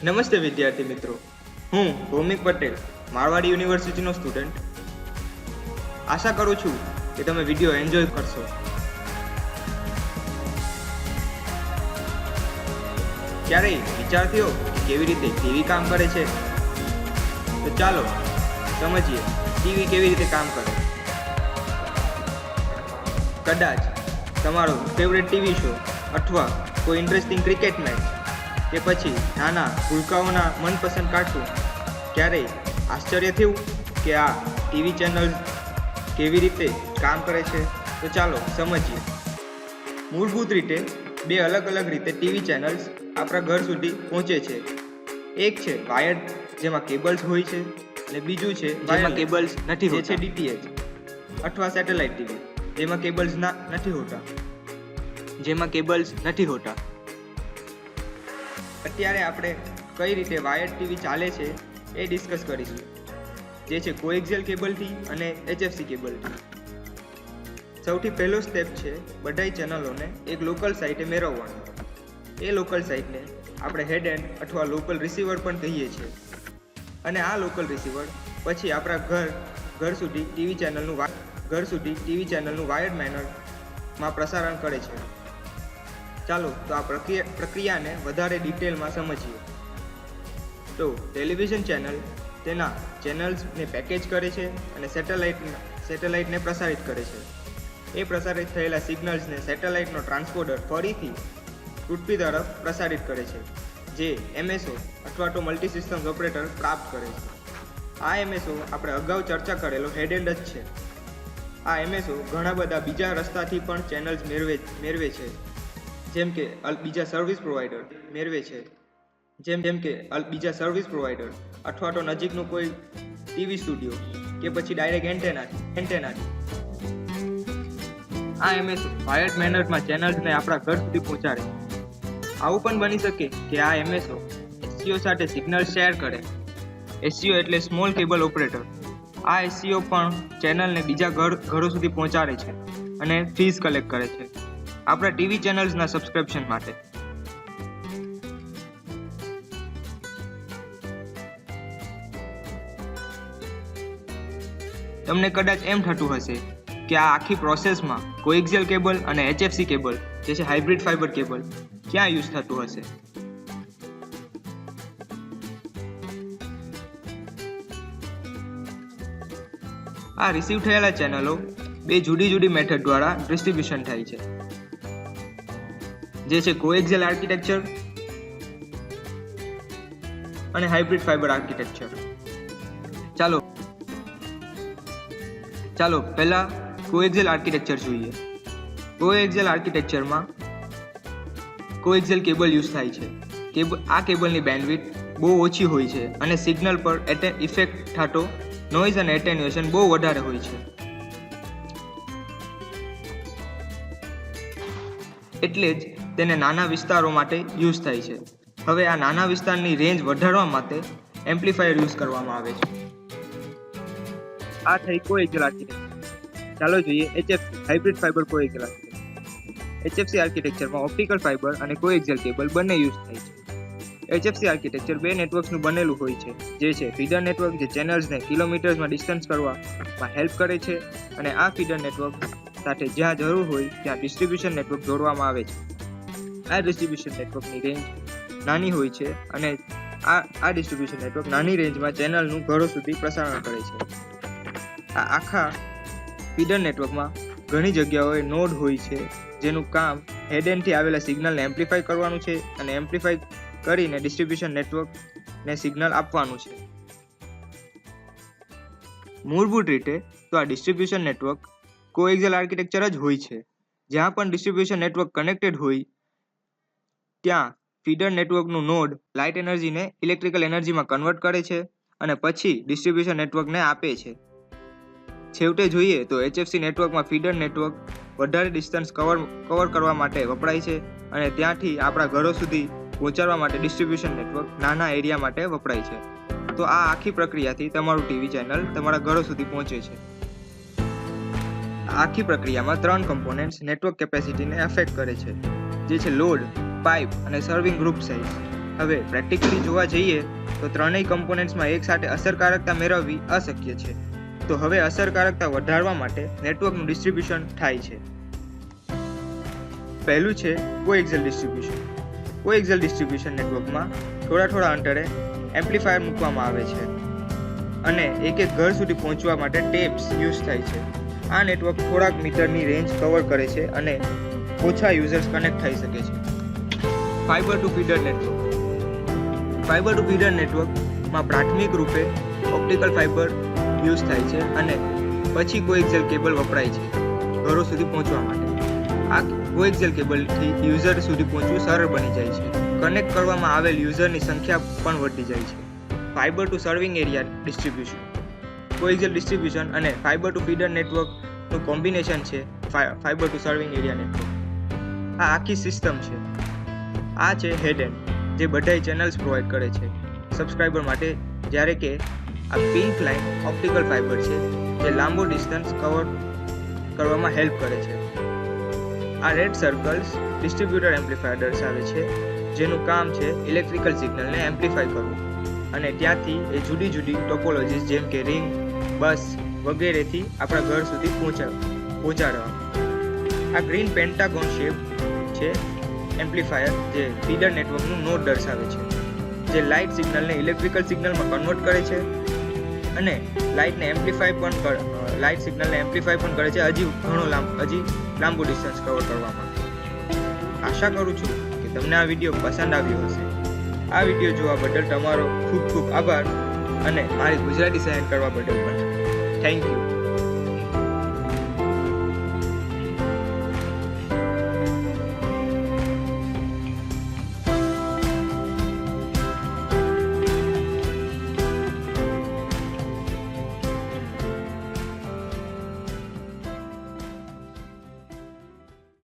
નમસ્તે વિદ્યાર્થી મિત્રો, હું ભૌમિક પટેલ મારવાડી યુનિવર્સિટીનો સ્ટુડન્ટ. આશા કરું છું કે તમે વિડીયો એન્જોય કરશો. ક્યારેય વિચાર થયો કે કેવી રીતે ટીવી કામ કરે છે? તો ચાલો સમજીએ ટીવી કેવી રીતે કામ કરે. કદાચ તમારો ફેવરેટ ટીવી શો અથવા કોઈ ઇન્ટરેસ્ટિંગ ક્રિકેટ મેચ કે પછી નાના ભૂલકાઓના મનપસંદ કાર્ટૂન, ક્યારેય આશ્ચર્ય થયું કે આ ટીવી ચેનલ કેવી રીતે કામ કરે છે? તો ચાલો સમજીએ. મૂળભૂત રીતે બે અલગ અલગ રીતે ટીવી ચેનલ્સ આપણા ઘર સુધી પહોંચે છે. એક છે વાયર્ડ, જેમાં કેબલ્સ હોય છે, અને બીજું છે જેમાં કેબલ્સ નથી હોતા, છે ડીટીએચ અથવા સેટેલાઇટ ટીવી, જેમાં કેબલ્સ નથી હોતા. અત્યારે આપણે કઈ રીતે વાયર્ડ ટીવી ચાલે છે એ ડિસ્કસ કરીશું, જે છે કોએક્સિયલ કેબલથી અને HFC કેબલથી. સૌથી પહેલો સ્ટેપ છે બધાય ચેનલોને એક લોકલ સાઇટે મેળવવાનો. એ લોકલ સાઇટને આપણે હેડ એન્ડ અથવા લોકલ રિસીવર પણ કહીએ છીએ. અને આ લોકલ રિસીવર પછી આપણા ઘર સુધી ટીવી ચેનલનું વાયર્ડ મેનરમાં પ્રસારણ કરે છે. ચાલો તો આ પ્રક્રિયાને વધારે ડિટેલમાં સમજીએ. તો ટેલિવિઝન ચેનલ તેના ચેનલ્સને પેકેજ કરે છે અને સેટેલાઇટને પ્રસારિત કરે છે. એ પ્રસારિત થયેલા સિગ્નલ્સને સેટેલાઇટનો ટ્રાન્સપોન્ડર ફરીથી પૃથ્વી તરફ પ્રસારિત કરે છે, જે MSO અથવા તો મલ્ટી સિસ્ટમ્સ ઓપરેટર પ્રાપ્ત કરે છે. આ MSO આપણે અગાઉ ચર્ચા કરેલો હેડ એન્ડ જ છે. આ MSO ઘણા બધા બીજા રસ્તાથી પણ ચેનલ્સ મેળવે છે, જેમ કે બીજા સર્વિસ પ્રોવાઈડર અથવા તો નજીકનું કોઈ ટીવી સ્ટુડિયો કે પછી ડાયરેક્ટ એન્ટેનાથી. આ MSO વાયર્ડ મેનરમાં ચેનલ્સને આપણા ઘર સુધી પહોંચાડે. આવું પણ બની શકે કે આ MSO SCO સાથે સિગ્નલ શેર કરે. SCO એટલે સ્મોલ કેબલ ઓપરેટર. આ SCO પણ ચેનલને બીજા ઘરો સુધી પહોંચાડે છે અને ફીસ કલેક્ટ કરે છે આપણા ટીવી ચેનલ્સના સબસ્ક્રિપ્શન માટે. તમને કદાચ એમ થતું હશે કે આ આખી પ્રોસેસમાં કોએક્સિયલ કેબલ અને HFC કેબલ, જે છે હાઇબ્રિડ ફાઇબર કેબલ, ક્યાં યુઝ થતું હશે? આ રિસીવ થયેલા ચેનલો બે જુદી મેથડ દ્વારા ડિસ્ટ્રીબ્યુશન થાય છે, જે છે કોએક્સિયલ આર્કિટેક્ચર અને હાઇબ્રિડ ફાઇબર આર્કિટેક્ચર. ચાલો પહેલા કોએક્સિયલ આર્કિટેક્ચર જોઈએ. કોએક્સિયલ આર્કિટેક્ચરમાં કોએક્સિયલ કેબલ યુઝ થાય છે. આ કેબલની બેન્ડવિડ્થ બહુ ઓછી હોય છે અને સિગ્નલ પર ઇફેક્ટ થતો નોઇઝ અને એટેન્યુએશન બહુ વધારે હોય છે. એટલે જ તેને નાના વિસ્તારો માટે યુઝ થાય છે. હવે આ નાના વિસ્તારની રેન્જ વધારવા માટે એમ્પ્લીફાયર યુઝ કરવામાં આવે છે. આ થઈ કોએક્સિયલ આર્કિટેક્ચર. ચાલો જોઈએ HFC, hybrid fibre coaxial architecture. HFC આર્કિટેક્ચરમાં ઓપ્ટિકલ ફાઇબર અને કોએક્સિયલ કેબલ બંને યુઝ થાય છે. HFC આર્કિટેક્ચર બે નેટવર્ક્સનું બનેલું હોય છે, જે છે ફીડર નેટવર્ક, જે ચેનલ્સને કિલોમીટર્સમાં ડિસ્ટન્સ કરવામાં હેલ્પ કરે છે, અને આ ફીડર નેટવર્ક સાથે જ્યાં જરૂર હોય ત્યાં ડિસ્ટ્રીબ્યુશન નેટવર્ક જોડવામાં આવે છે. આ ડિસ્ટ્રીબ્યુશન નેટવર્કની રેન્જ નાની હોય છે અને આ ડિસ્ટ્રીબ્યુશન નેટવર્ક નાની રેન્જમાં ચેનલનું ઘરો સુધી પ્રસારણ કરે છે. આ આખા ફીડર નેટવર્કમાં ઘણી જગ્યાઓએ નોડ હોય છે, જેનું કામ હેડ એન્ડથી આવેલા સિગ્નલને એમ્પ્લીફાય કરવાનું છે અને એમ્પ્લીફાય કરીને ડિસ્ટ્રીબ્યુશન નેટવર્કને સિગ્નલ આપવાનું છે. મૂળભૂત રીતે તો આ ડિસ્ટ્રીબ્યુશન નેટવર્ક કોએક્સિયલ આર્કિટેક્ચર જ હોય છે. જ્યાં પણ ડિસ્ટ્રીબ્યુશન નેટવર્ક કનેક્ટેડ હોય ત્યાં ફીડર નેટવર્કનું નોડ લાઇટ એનર્જીને ઇલેક્ટ્રિકલ એનર્જીમાં કન્વર્ટ કરે છે અને પછી ડિસ્ટ્રીબ્યુશન નેટવર્કને આપે છે. છેવટે જોઈએ તો HFC નેટવર્કમાં ફીડર નેટવર્ક વધારે ડિસ્ટન્સ કવર કરવા માટે વપરાય છે અને ત્યાંથી આપણા ઘરો સુધી પહોંચાડવા માટે ડિસ્ટ્રીબ્યુશન નેટવર્ક નાના એરિયા માટે વપરાય છે. તો આ આખી પ્રક્રિયાથી તમારું ટીવી ચેનલ તમારા ઘરો સુધી પહોંચે છે. આખી પ્રક્રિયામાં 3 કમ્પોનેન્ટ્સ નેટવર્ક કેપેસિટીને અફેક્ટ કરે છે, જે છે લોડ, પાઇપ અને સર્વિંગ ગ્રુપ સાઇઝ. હવે પ્રેક્ટિકલી જોવા જઈએ તો ત્રણેય કમ્પોનન્ટ્સમાં એકસાથે અસરકારકતા મેળવવી અશક્ય છે. તો હવે અસરકારકતા વધારવા માટે નેટવર્કનું ડિસ્ટ્રીબ્યુશન થાય છે. પહેલું છે કોએક્સિયલ ડિસ્ટ્રીબ્યુશન. કોએક્સિયલ ડિસ્ટ્રીબ્યુશન નેટવર્કમાં થોડા અંતરે એમ્પ્લીફાયર મૂકવામાં આવે છે અને એક ઘર સુધી પહોંચવા માટે ટેપ્સ યુઝ થાય છે. આ નેટવર્ક થોડાક મીટરની રેન્જ કવર કરે છે અને ઓછા યુઝર્સ કનેક્ટ થઈ શકે છે. Fibre to feeder network. Fibre to feeder નેટવર્કમાં પ્રાથમિક રૂપે ઓપ્ટિકલ ફાઇબર યુઝ થાય છે અને પછી કોએક્સિયલ કેબલ વપરાય છે ઘરો સુધી પહોંચવા માટે. આ કોએક્સિયલ કેબલથી યુઝર સુધી પહોંચવું સરળ બની જાય છે. કનેક્ટ કરવામાં આવેલ યુઝરની સંખ્યા પણ વધી જાય છે. Fibre to serving area distribution. Coaxial distribution અને ફાઇબર ટુ ફીડર નેટવર્કનું કોમ્બિનેશન છે fibre to serving area network. આ આખી સિસ્ટમ છે. આ છે હેડ એન્ડ, જે બધાય ચેનલ્સ પ્રોવાઈડ કરે છે સબસ્ક્રાઇબર માટે, જ્યારે કે આ પિંક લાઇન ઓપ્ટિકલ ફાઇબર છે જે લાંબો ડિસ્ટન્સ કવર કરવામાં હેલ્પ કરે છે. આ રેડ સર્કલ્સ ડિસ્ટ્રીબ્યુટર એમ્પ્લીફાયર દર્શાવે છે, જેનું કામ છે ઇલેક્ટ્રિકલ સિગ્નલને એમ્પ્લીફાય કરવું અને ત્યાંથી એ જુદી જુદી ટોપોલોજીસ જેમ કે રિંગ, બસ વગેરેથી આપણા ઘર સુધી પહોંચાડવા. આ ગ્રીન પેન્ટાગોન શેપ છે એમ્પ્લીફાયર, જે ફીડર નેટવર્કનું નોડ દર્શાવે છે, જે લાઇટ સિગ્નલને ઇલેક્ટ્રિકલ સિગ્નલમાં કન્વર્ટ કરે છે અને લાઇટ સિગ્નલને એમ્પ્લીફાય પણ કરે છે હજી લાંબુ ડિસ્ટન્સ કવર કરવામાં. આશા કરું છું કે તમને આ વિડીયો પસંદ આવ્યો હશે. આ વિડીયો જોવા બદલ તમારો ખૂબ આભાર અને મારી ગુજરાતી સહાય કરવા બદલ પણ થેન્ક યુ.